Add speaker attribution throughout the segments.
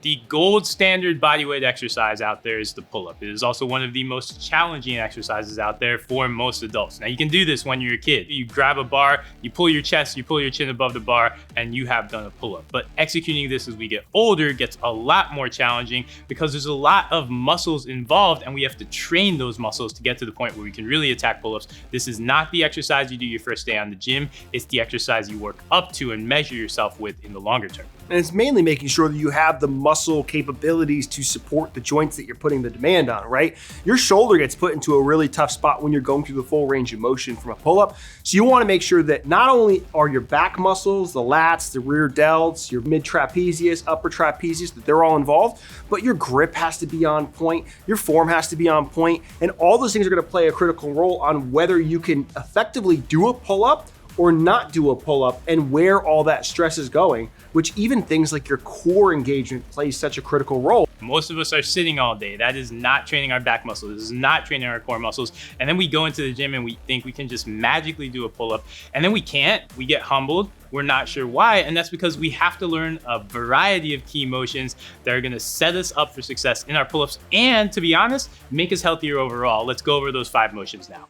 Speaker 1: The gold standard bodyweight exercise out there is the pull-up. It is also one of the most challenging exercises out there for most adults. Now, you can do this when you're a kid. You grab a bar, you pull your chest, you pull your chin above the bar, and you have done a pull-up. But executing this as we get older gets a lot more challenging because there's a lot of muscles involved, and we have to train those muscles to get to the point where we can really attack pull-ups. This is not the exercise you do your first day on the gym. It's the exercise you work up to and measure yourself with in the longer term.
Speaker 2: And it's mainly making sure that you have the muscle capabilities to support the joints that you're putting the demand on, right? Your shoulder gets put into a really tough spot when you're going through the full range of motion from a pull-up. So you want to make sure that not only are your back muscles, the lats, the rear delts, your mid trapezius, upper trapezius, that they're all involved, but your grip has to be on point, your form has to be on point, and all those things are going to play a critical role on whether you can effectively do a pull-up or not do a pull-up and where all that stress is going, which even things like your core engagement plays such a critical role.
Speaker 1: Most of us are sitting all day. That is not training our back muscles. This is not training our core muscles. And then we go into the gym and we think we can just magically do a pull-up. And then we can't. We get humbled. We're not sure why. And that's because we have to learn a variety of key motions that are gonna set us up for success in our pull-ups and, to be honest, make us healthier overall. Let's go over those 5 motions now.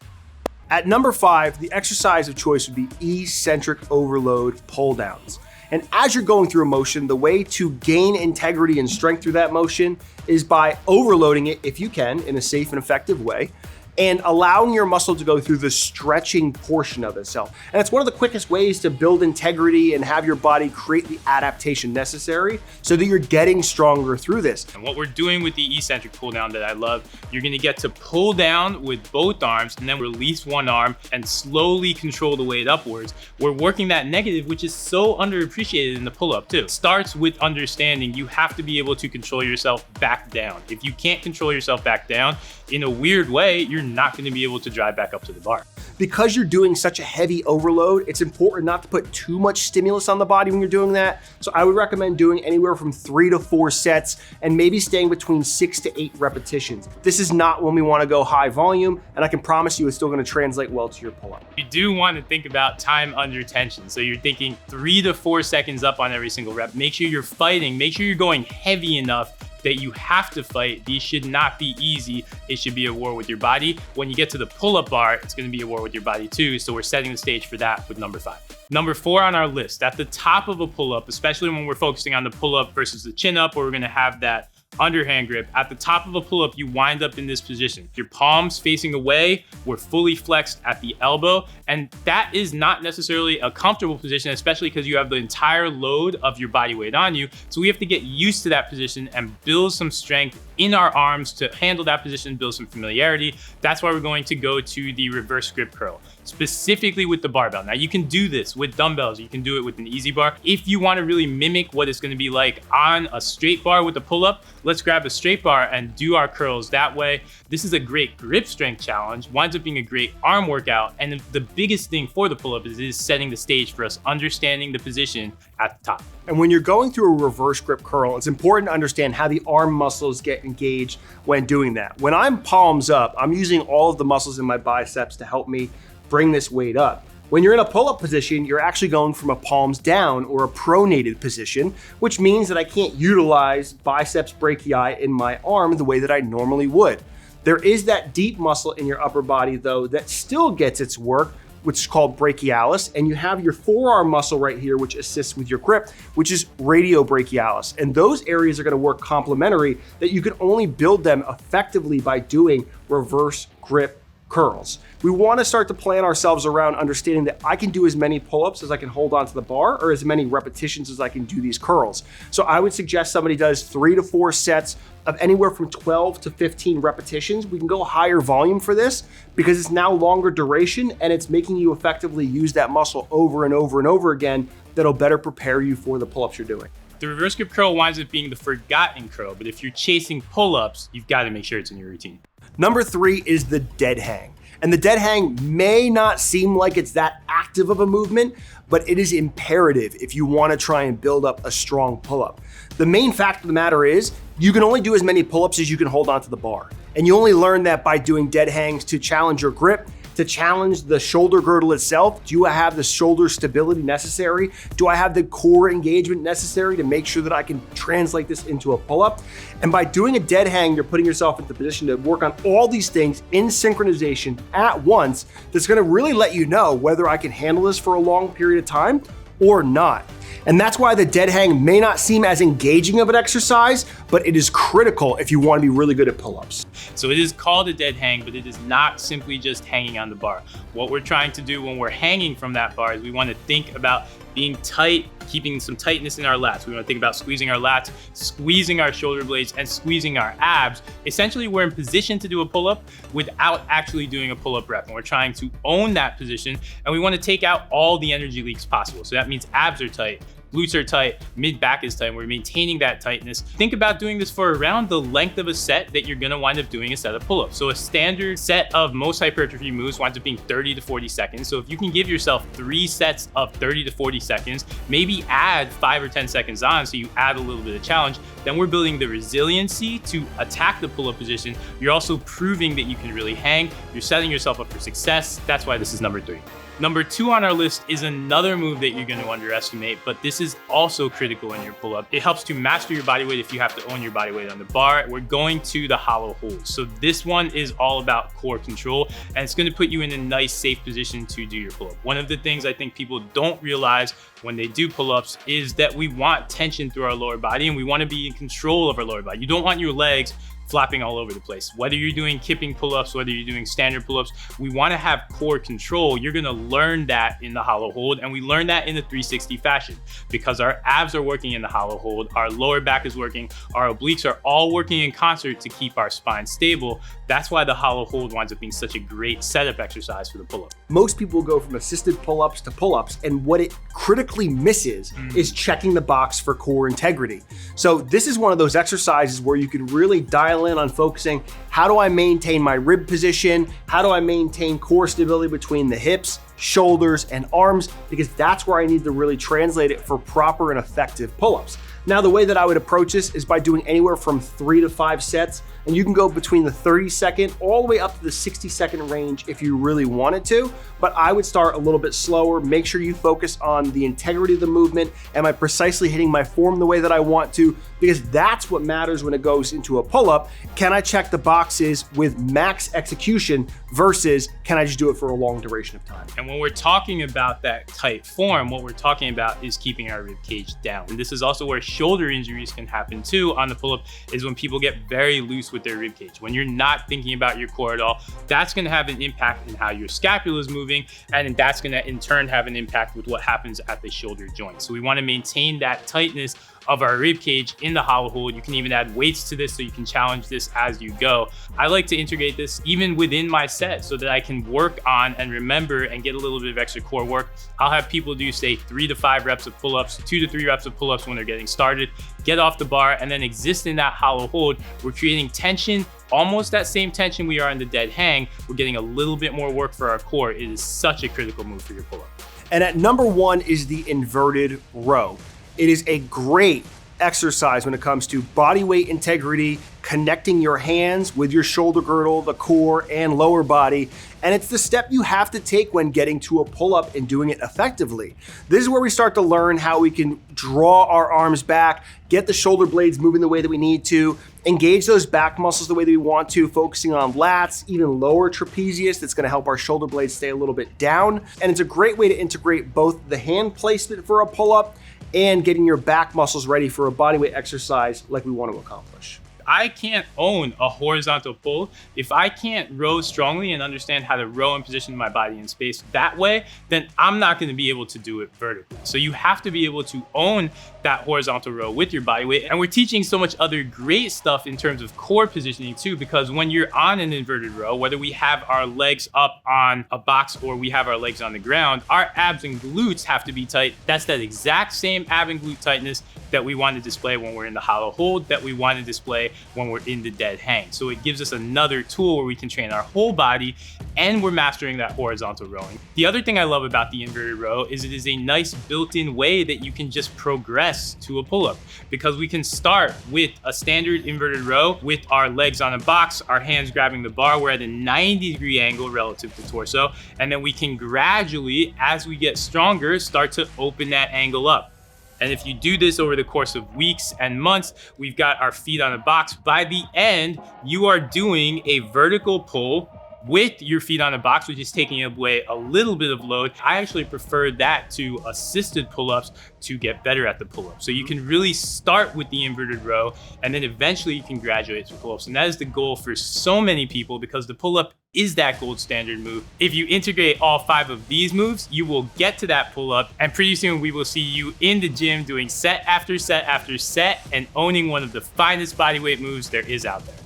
Speaker 2: At number 5, the exercise of choice would be eccentric overload pull downs. And as you're going through a motion, the way to gain integrity and strength through that motion is by overloading it, if you can, in a safe and effective way, and allowing your muscle to go through the stretching portion of itself. And it's one of the quickest ways to build integrity and have your body create the adaptation necessary so that you're getting stronger through this.
Speaker 1: And what we're doing with the eccentric pull down that I love, you're gonna get to pull down with both arms and then release one arm and slowly control the weight upwards. We're working that negative, which is so underappreciated in the pull-up too. It starts with understanding you have to be able to control yourself back down. If you can't control yourself back down, in a weird way, you're not going to be able to drive back up to the bar.
Speaker 2: Because you're doing such a heavy overload, it's important not to put too much stimulus on the body when you're doing that. So I would recommend doing anywhere from 3 to 4 sets and maybe staying between 6 to 8 repetitions. This is not when we want to go high volume, and I can promise you it's still going to translate well to your pull-up.
Speaker 1: You do want to think about time under tension. So you're thinking 3 to 4 seconds up on every single rep. Make sure you're fighting. Make sure you're going heavy enough that you have to fight. These should not be easy. It should be a war with your body. When you get to the pull-up bar, it's gonna be a war with your body too. So we're setting the stage for that with number 5. Number 4 on our list, at the top of a pull-up, especially when we're focusing on the pull-up versus the chin-up, where we're gonna have that underhand grip. At the top of a pull-up, you wind up in this position. Your palms facing away, we're fully flexed at the elbow, and that is not necessarily a comfortable position, especially because you have the entire load of your body weight on you. So we have to get used to that position and build some strength in our arms to handle that position, build some familiarity. That's why we're going to go to the reverse grip curl, specifically with the barbell. Now you can do this with dumbbells, you can do it with an easy bar. If you want to really mimic what it's going to be like on a straight bar with a pull-up, let's grab a straight bar and do our curls that way. This is a great grip strength challenge, winds up being a great arm workout, and the biggest thing for the pull-up is setting the stage for us understanding the position at the top.
Speaker 2: And when you're going through a reverse grip curl, it's important to understand how the arm muscles get engaged when doing that. When I'm palms up, I'm using all of the muscles in my biceps to help me bring this weight up. When you're in a pull-up position, you're actually going from a palms down or a pronated position, which means that I can't utilize biceps brachii in my arm the way that I normally would. There is that deep muscle in your upper body though that still gets its work, which is called brachialis, and you have your forearm muscle right here, which assists with your grip, which is radiobrachialis. And those areas are gonna work complementary, that you can only build them effectively by doing reverse grip curls. We wanna start to plan ourselves around understanding that I can do as many pull-ups as I can hold onto the bar, or as many repetitions as I can do these curls. So I would suggest somebody does 3 to 4 sets of anywhere from 12 to 15 repetitions. We can go higher volume for this because it's now longer duration and it's making you effectively use that muscle over and over and over again. That'll better prepare you for the pull-ups you're doing.
Speaker 1: The reverse grip curl winds up being the forgotten curl, but if you're chasing pull-ups, you've got to make sure it's in your routine.
Speaker 2: Number 3 is the dead hang. And the dead hang may not seem like it's that active of a movement, but it is imperative if you want to try and build up a strong pull-up. The main fact of the matter is you can only do as many pull-ups as you can hold onto the bar. And you only learn that by doing dead hangs to challenge your grip, to challenge the shoulder girdle itself. Do I have the shoulder stability necessary? Do I have the core engagement necessary to make sure that I can translate this into a pull-up? And by doing a dead hang, you're putting yourself into the position to work on all these things in synchronization at once. That's gonna really let you know whether I can handle this for a long period of time or not. And that's why the dead hang may not seem as engaging of an exercise, but it is critical if you want to be really good at pull-ups.
Speaker 1: So it is called a dead hang, but it is not simply just hanging on the bar. What we're trying to do when we're hanging from that bar is we want to think about being tight, keeping some tightness in our lats. We want to think about squeezing our lats, squeezing our shoulder blades, and squeezing our abs. Essentially, we're in position to do a pull-up without actually doing a pull-up rep. And we're trying to own that position, and we want to take out all the energy leaks possible. So that means abs are tight, glutes are tight, mid-back is tight, and we're maintaining that tightness. Think about doing this for around the length of a set that you're gonna wind up doing a set of pull-ups. So a standard set of most hypertrophy moves winds up being 30 to 40 seconds. So if you can give yourself 3 sets of 30 to 40 seconds, maybe add 5 or 10 seconds on so you add a little bit of challenge, then we're building the resiliency to attack the pull-up position. You're also proving that you can really hang. You're setting yourself up for success. That's why this is number 3. Number 2 on our list is another move that you're going to underestimate, but this is also critical in your pull-up. It helps to master your body weight if you have to own your body weight on the bar. We're going to the hollow hold. So this one is all about core control, and it's going to put you in a nice, safe position to do your pull-up. One of the things I think people don't realize when they do pull-ups is that we want tension through our lower body, and we want to be in control of our lower body. You don't want your legs flopping all over the place. Whether you're doing kipping pull-ups, whether you're doing standard pull-ups, we want to have core control. You're going to learn that in the hollow hold, and we learn that in the 360 fashion because our abs are working in the hollow hold, our lower back is working, our obliques are all working in concert to keep our spine stable. That's why the hollow hold winds up being such a great setup exercise for the pull-up.
Speaker 2: Most people go from assisted pull-ups to pull-ups, and what it critically misses is checking the box for core integrity. So this is one of those exercises where you can really dial in on focusing, how do I maintain my rib position? How do I maintain core stability between the hips, shoulders, and arms? Because that's where I need to really translate it for proper and effective pull-ups. Now, the way that I would approach this is by doing anywhere from 3 to 5 sets, and you can go between the 30-second all the way up to the 60-second range if you really wanted to, but I would start a little bit slower. Make sure you focus on the integrity of the movement. Am I precisely hitting my form the way that I want to? Because that's what matters when it goes into a pull-up. Can I check the boxes with max execution versus can I just do it for a long duration of time?
Speaker 1: And when we're talking about that tight form, what we're talking about is keeping our rib cage down. And this is also where shoulder injuries can happen too on the pull-up, is when people get very loose with their rib cage. When you're not thinking about your core at all, that's gonna have an impact in how your scapula is moving, and that's gonna in turn have an impact with what happens at the shoulder joint. So we wanna maintain that tightness of our rib cage in the hollow hold. You can even add weights to this so you can challenge this as you go. I like to integrate this even within my set so that I can work on and remember and get a little bit of extra core work. I'll have people do say 3 to 5 reps of pull-ups, 2 to 3 reps of pull-ups when they're getting started, get off the bar, and then exist in that hollow hold. We're creating tension, almost that same tension we are in the dead hang. We're getting a little bit more work for our core. It is such a critical move for your pull-up.
Speaker 2: And at number 1 is the inverted row. It is a great exercise when it comes to body weight integrity, connecting your hands with your shoulder girdle, the core, and lower body. And it's the step you have to take when getting to a pull-up and doing it effectively. This is where we start to learn how we can draw our arms back, get the shoulder blades moving the way that we need to, engage those back muscles the way that we want to, focusing on lats, even lower trapezius. That's gonna help our shoulder blades stay a little bit down. And it's a great way to integrate both the hand placement for a pull-up and getting your back muscles ready for a bodyweight exercise like we want to accomplish.
Speaker 1: I can't own a horizontal pull if I can't row strongly and understand how to row and position my body in space that way, then I'm not going to be able to do it vertically. So you have to be able to own that horizontal row with your body weight. And we're teaching so much other great stuff in terms of core positioning too, because when you're on an inverted row, whether we have our legs up on a box or we have our legs on the ground, our abs and glutes have to be tight. That's that exact same ab and glute tightness that we want to display when we're in the hollow hold, that we want to display when we're in the dead hang. So it gives us another tool where we can train our whole body, and we're mastering that horizontal rowing. The other thing I love about the inverted row is it is a nice built-in way that you can just progress to a pull-up, because we can start with a standard inverted row with our legs on a box, our hands grabbing the bar. We're at a 90-degree angle relative to torso, and then we can gradually, as we get stronger, start to open that angle up. And if you do this over the course of weeks and months, we've got our feet on a box. By the end, you are doing a vertical pull with your feet on a box, which is taking away a little bit of load. I actually prefer that to assisted pull-ups to get better at the pull-up. So you can really start with the inverted row, and then eventually you can graduate to pull-ups. And that is the goal for so many people, because the pull-up is that gold standard move. If you integrate all 5 of these moves, you will get to that pull-up, and pretty soon we will see you in the gym doing set after set after set and owning one of the finest bodyweight moves there is out there.